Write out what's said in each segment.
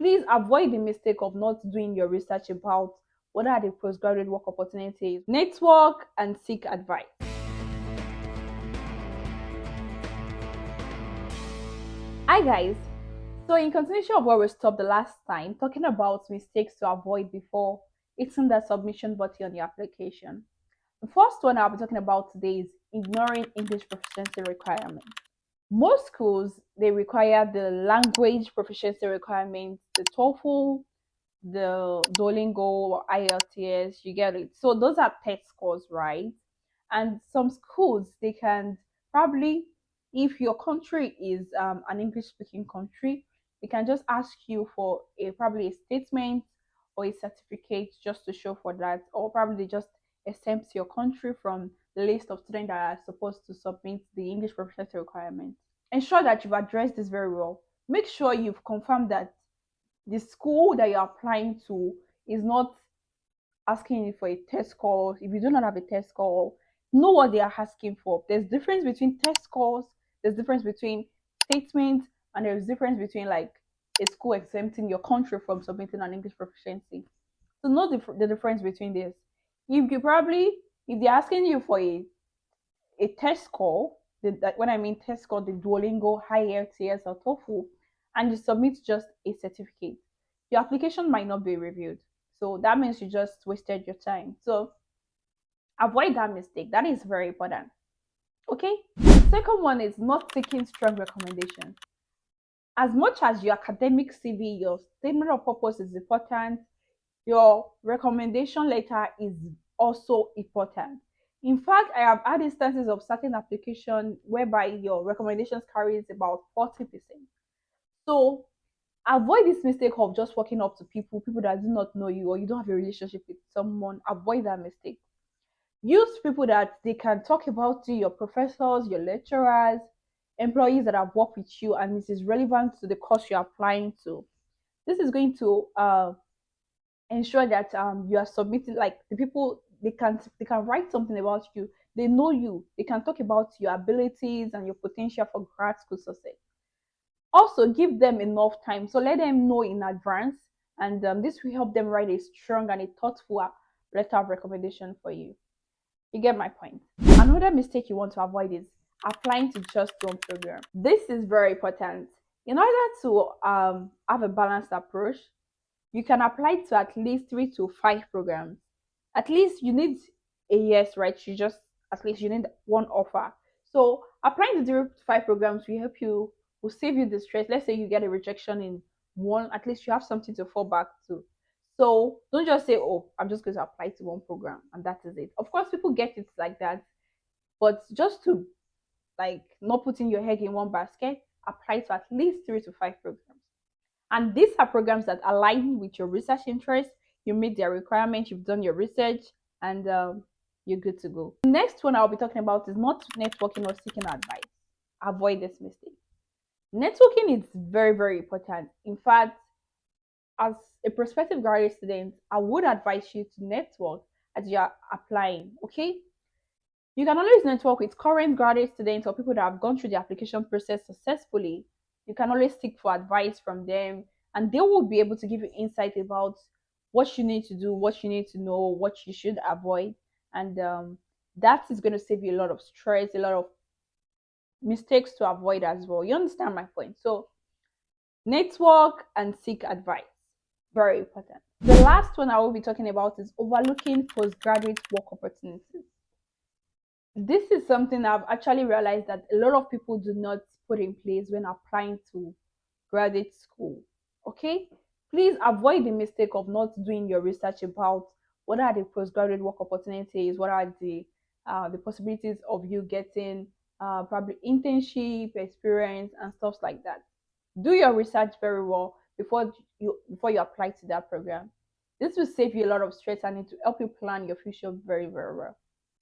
Please avoid the mistake of not doing your research about what are the postgraduate work opportunities. Network and seek advice. Hi guys. So in continuation of where we stopped the last time, talking about mistakes to avoid before hitting the submission button on your application. The first one I'll be talking about today is ignoring English proficiency requirements. Most schools, they require the language proficiency requirements, the TOEFL, the Duolingo, IELTS, you get it. So those are test scores, right? And some schools, they can probably, if your country is an English speaking country, they can just ask you for probably a statement or a certificate just to show for that, or probably just exempt your country from the list of students that are supposed to submit the English proficiency requirements. Ensure that you've addressed this very well. Make sure you've confirmed that the school that you're applying to is not asking you for a test score. If you do not have a test score, know what they are asking for. There's difference between test scores, there's difference between statements, and there's difference between like a school exempting your country from submitting an English proficiency. So know the difference between this. If you probably, if they're asking you for a test score, when I mean test score, the Duolingo, IELTS, or TOEFL, and you submit just a certificate, your application might not be reviewed. So that means you just wasted your time. So avoid that mistake. That is very important. Okay. The second one is not seeking strong recommendations. As much as your academic CV, your statement of purpose is important, your recommendation letter is also important. In fact, I have had instances of certain application whereby your recommendations carries about 40%. So avoid this mistake of just walking up to people that do not know you or you don't have a relationship with someone. Avoid that mistake. Use people that they can talk about you, your professors, your lecturers, employees that have worked with you, and this is relevant to the course you're applying to. This is going to ensure that you are submitting, like the people, they can write something about you. They know you. They can talk about your abilities and your potential for grad school success. Also, give them enough time. So let them know in advance, and this will help them write a strong and a thoughtful letter of recommendation for you. You get my point. Another mistake you want to avoid is applying to just one program. This is very important. In order to have a balanced approach, you can apply to at least 3 to 5 programs. At least you need a yes, right? You just at least you need one offer. So applying to 3 to 5 programs will help you, will save you the stress. Let's say you get a rejection in one, at least you have something to fall back to. So don't just say, oh, I'm just going to apply to one program and that is it. Of course, people get it like that, but just to like not putting your egg in one basket, apply to at least 3 to 5 programs. And these are programs that align with your research interests. You meet their requirements, you've done your research, and you're good to go. The next one I'll be talking about is not networking or seeking advice. Avoid this mistake. Networking is very, very important. In fact, as a prospective graduate student, I would advise you to network as you are applying. Okay, you can always network with current graduate students or people that have gone through the application process successfully. You can always seek for advice from them, and they will be able to give you insight about what you need to do, what you need to know, what you should avoid, and that is going to save you a lot of stress, a lot of mistakes to avoid as well. You understand my point? So, network and seek advice. Very important. The last one I will be talking about is overlooking postgraduate work opportunities. This is something I've actually realized that a lot of people do not put in place when applying to graduate school. Okay, please avoid the mistake of not doing your research about what are the postgraduate work opportunities, what are the possibilities of you getting probably internship experience and stuff like that. Do your research very well before you apply to that program. This will save you a lot of stress and it will help you plan your future very, very well.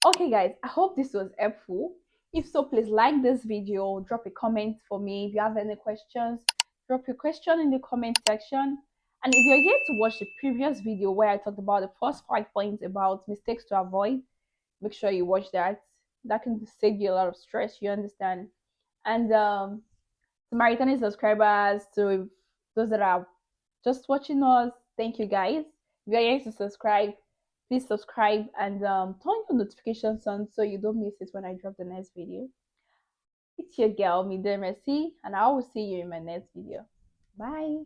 Okay guys, I hope this was helpful. If so, please like this video, drop a comment for me. If you have any questions, drop your question in the comment section. And if you're yet to watch the previous video where I talked about the first 5 points about mistakes to avoid, make sure you watch that. That can save you a lot of stress, you understand. And to my returning subscribers, to those that are just watching us. Thank you guys. If you're here to subscribe, please subscribe and turn your notifications on so you don't miss it when I drop the next video. It's your girl, Olamide Mercy, and I will see you in my next video. Bye.